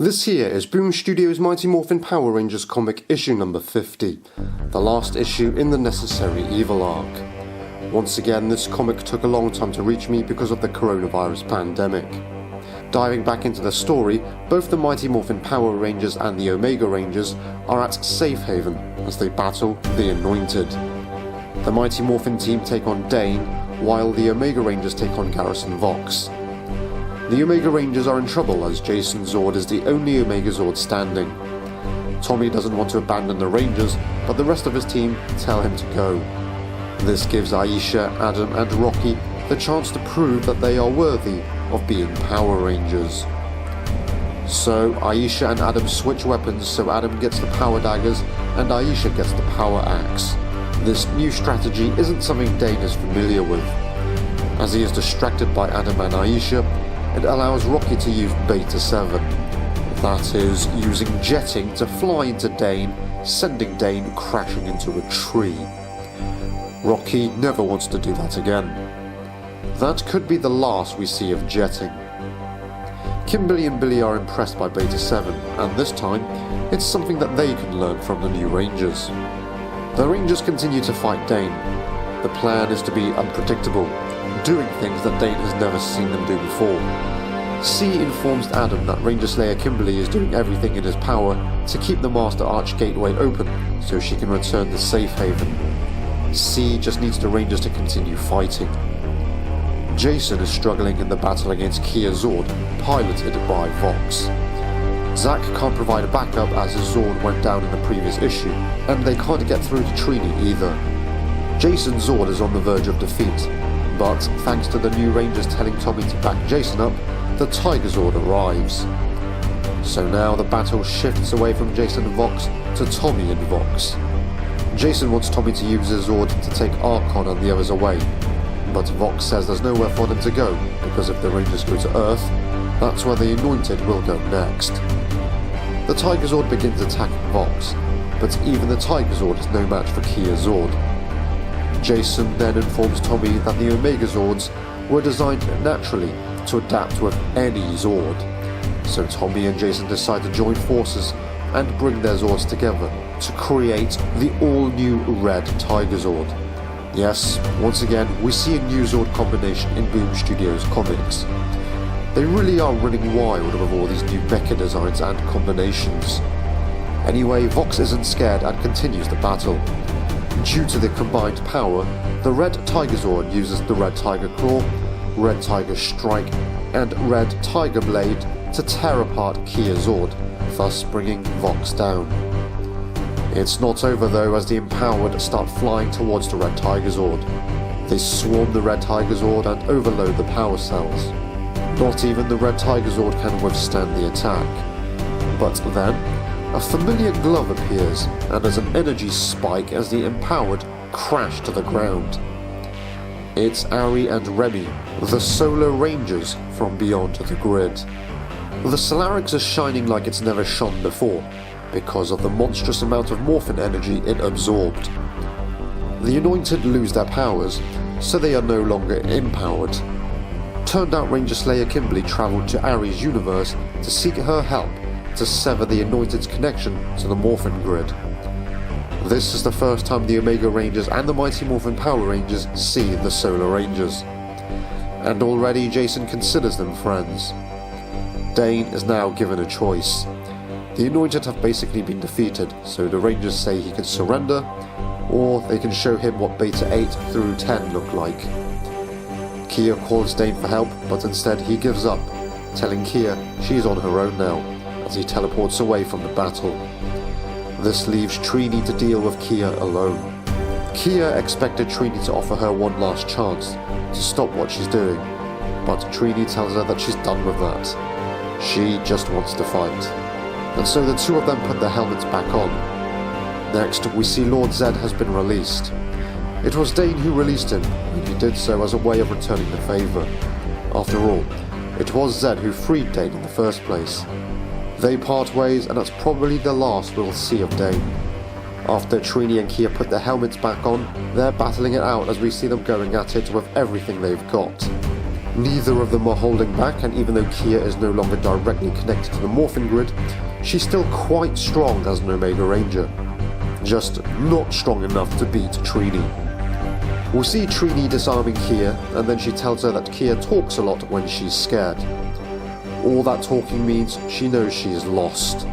This here is Boom Studios' Mighty Morphin Power Rangers comic issue number 50, the last issue in the Necessary Evil arc. Once again, this comic took a long time to reach me because of the coronavirus pandemic. Diving back into the story, both the Mighty Morphin Power Rangers and the Omega Rangers are at Safe Haven as they battle the Anointed. The Mighty Morphin team take on Dane, while the Omega Rangers take on Garrison Vox. The Omega Rangers are in trouble as Jason Zord is the only Omega Zord standing. Tommy doesn't want to abandon the Rangers, but the rest of his team tell him to go. This gives Aisha, Adam and Rocky the chance to prove that they are worthy of being Power Rangers. So Aisha and Adam switch weapons, so Adam gets the power daggers and Aisha gets the power axe. This new strategy isn't something Dane is familiar with. As he is distracted by Adam and Aisha, it allows Rocky to use Beta 7. That is, using jetting to fly into Dane, sending Dane crashing into a tree. Rocky never wants to do that again. That could be the last we see of jetting. Kimberly and Billy are impressed by Beta 7, and this time, it's something that they can learn from the new Rangers. The Rangers continue to fight Dane. The plan is to be unpredictable, doing things that Dane has never seen them do before. C informs Adam that Ranger Slayer Kimberly is doing everything in his power to keep the Master Arch Gateway open so she can return to Safe Haven. C just needs the Rangers to continue fighting. Jason is struggling in the battle against Kia Zord, piloted by Vox. Zack can't provide a backup as his Zord went down in the previous issue, and they can't get through to Trini either. Jason Zord is on the verge of defeat, but thanks to the new Rangers telling Tommy to back Jason up, the Tigerzord arrives. So now the battle shifts away from Jason and Vox to Tommy and Vox. Jason wants Tommy to use his Zord to take Archon and the others away, but Vox says there's nowhere for them to go, because if the Rangers go to Earth, that's where the Anointed will go next. The Tigerzord begins attacking Vox, but even the Tigerzord is no match for Kia Zord. Jason then informs Tommy that the Omega Zords were designed naturally to adapt with any Zord. So Tommy and Jason decide to join forces and bring their Zords together to create the all-new Red Tigerzord. Yes, once again, we see a new Zord combination in Boom Studios comics. They really are running wild with all these new mecha designs and combinations. Anyway, Vox isn't scared and continues the battle. Due to the combined power, the Red Tigerzord uses the Red Tiger Claw, Red Tiger Strike, and Red Tiger Blade to tear apart Kia Zord, thus bringing Vox down. It's not over though, as the Empowered start flying towards the Red Tigerzord. They swarm the Red Tigerzord and overload the power cells. Not even the Red Tigerzord can withstand the attack. But then, a familiar glove appears, and there's an energy spike as the Empowered crash to the ground. It's Ari and Remy, the Solar Rangers from beyond the grid. The Solarix is shining like it's never shone before, because of the monstrous amount of Morphin energy it absorbed. The Anointed lose their powers, so they are no longer empowered. Turned out Ranger Slayer Kimberly travelled to Ari's universe to seek her help to sever the Anointed's connection to the Morphin grid. This is the first time the Omega Rangers and the Mighty Morphin Power Rangers see the Solar Rangers. And already Jason considers them friends. Dane is now given a choice. The Anointed have basically been defeated, so the Rangers say he can surrender, or they can show him what Beta 8 through 10 look like. Kia calls Dane for help, but instead he gives up, telling Kia she's on her own now, as he teleports away from the battle. This leaves Trini to deal with Kia alone. Kia expected Trini to offer her one last chance to stop what she's doing, but Trini tells her that she's done with that. She just wants to fight. And so the two of them put their helmets back on. Next, we see Lord Zed has been released. It was Dane who released him, and he did so as a way of returning the favour. After all, it was Zed who freed Dane in the first place. They part ways, and that's probably the last we'll see of Dane. After Trini and Kia put their helmets back on, they're battling it out as we see them going at it with everything they've got. Neither of them are holding back, and even though Kia is no longer directly connected to the Morphin grid, she's still quite strong as an Omega Ranger. Just not strong enough to beat Trini. We'll see Trini disarming Kia, and then she tells her that Kia talks a lot when she's scared. All that talking means she knows she is lost.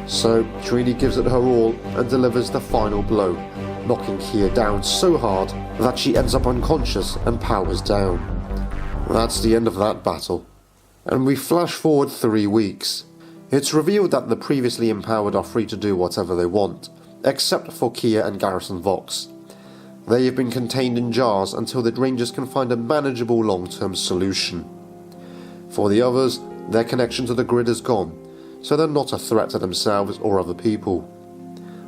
So Trini gives it her all and delivers the final blow, knocking Kia down so hard that she ends up unconscious and powers down. That's the end of that battle. And we flash forward 3 weeks. It's revealed that the previously empowered are free to do whatever they want, except for Kia and Garrison Vox. They have been contained in jars until the Rangers can find a manageable long-term solution. For the others, their connection to the grid is gone, so they're not a threat to themselves or other people.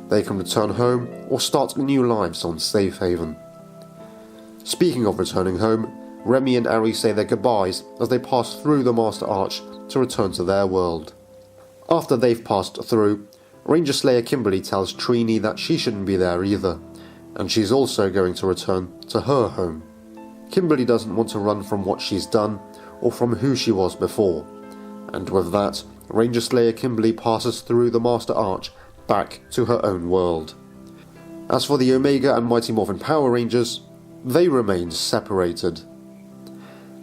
They can return home or start new lives on Safe Haven. Speaking of returning home, Remy and Ari say their goodbyes as they pass through the Master Arch to return to their world. After they've passed through, Ranger Slayer Kimberly tells Trini that she shouldn't be there either, and she's also going to return to her home. Kimberly doesn't want to run from what she's done or from who she was before, and with that, Ranger Slayer Kimberly passes through the Master Arch back to her own world. As for the Omega and Mighty Morphin Power Rangers, they remain separated.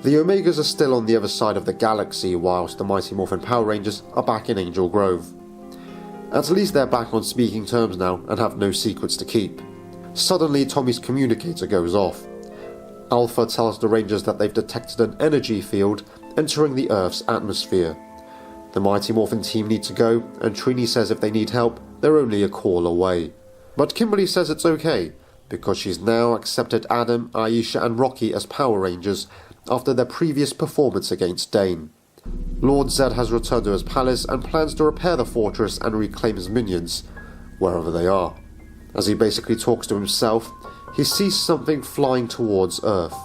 The Omegas are still on the other side of the galaxy, whilst the Mighty Morphin Power Rangers are back in Angel Grove. At least they're back on speaking terms now and have no secrets to keep. Suddenly Tommy's communicator goes off. Alpha tells the Rangers that they've detected an energy field entering the Earth's atmosphere. The Mighty Morphin team need to go, and Trini says if they need help, they're only a call away. But Kimberly says it's okay, because she's now accepted Adam, Aisha and Rocky as Power Rangers after their previous performance against Dane. Lord Zed has returned to his palace and plans to repair the fortress and reclaim his minions, wherever they are. As he basically talks to himself, he sees something flying towards Earth.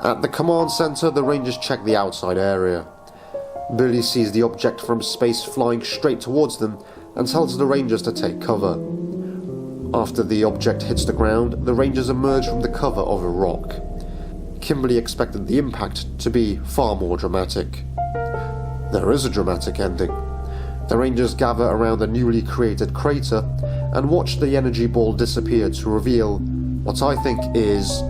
At the command center, the Rangers check the outside area. Billy sees the object from space flying straight towards them and tells the Rangers to take cover. After the object hits the ground, the Rangers emerge from the cover of a rock. Kimberly expected the impact to be far more dramatic. There is a dramatic ending. The Rangers gather around the newly created crater and watch the energy ball disappear to reveal what I think is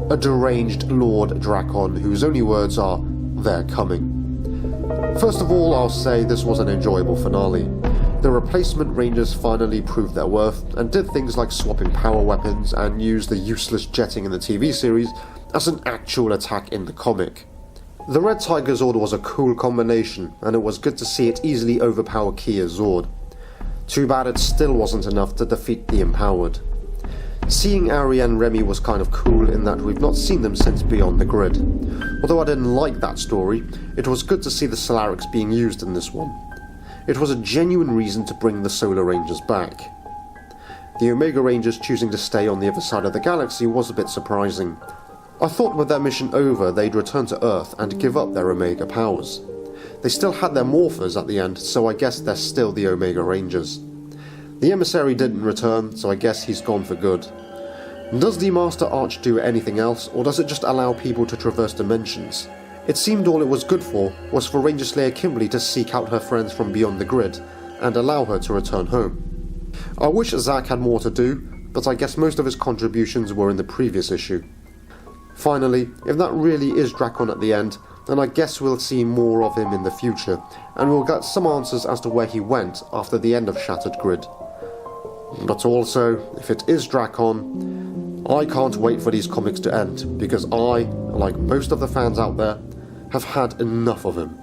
a deranged Lord Drakon whose only words are, "They're coming." First of all, I'll say this was an enjoyable finale. The replacement Rangers finally proved their worth and did things like swapping power weapons and use the useless jetting in the TV series as an actual attack in the comic. The Red Tigerzord was a cool combination, and it was good to see it easily overpower Kia's Zord. Too bad it still wasn't enough to defeat the Empowered. Seeing Ari and Remy was kind of cool in that we've not seen them since Beyond the Grid. Although I didn't like that story, it was good to see the Solarics being used in this one. It was a genuine reason to bring the Solar Rangers back. The Omega Rangers choosing to stay on the other side of the galaxy was a bit surprising. I thought with their mission over they'd return to Earth and give up their Omega powers. They still had their morphers at the end, so I guess they're still the Omega Rangers. The emissary didn't return, so I guess he's gone for good. Does the Master Arch do anything else, or does it just allow people to traverse dimensions? It seemed all it was good for was for Ranger Slayer Kimberly to seek out her friends from Beyond the Grid and allow her to return home. I wish Zack had more to do, but I guess most of his contributions were in the previous issue. Finally, if that really is Drakon at the end, then I guess we'll see more of him in the future, and we'll get some answers as to where he went after the end of Shattered Grid. But also, if it is Drakon, I can't wait for these comics to end, because I, like most of the fans out there, have had enough of him.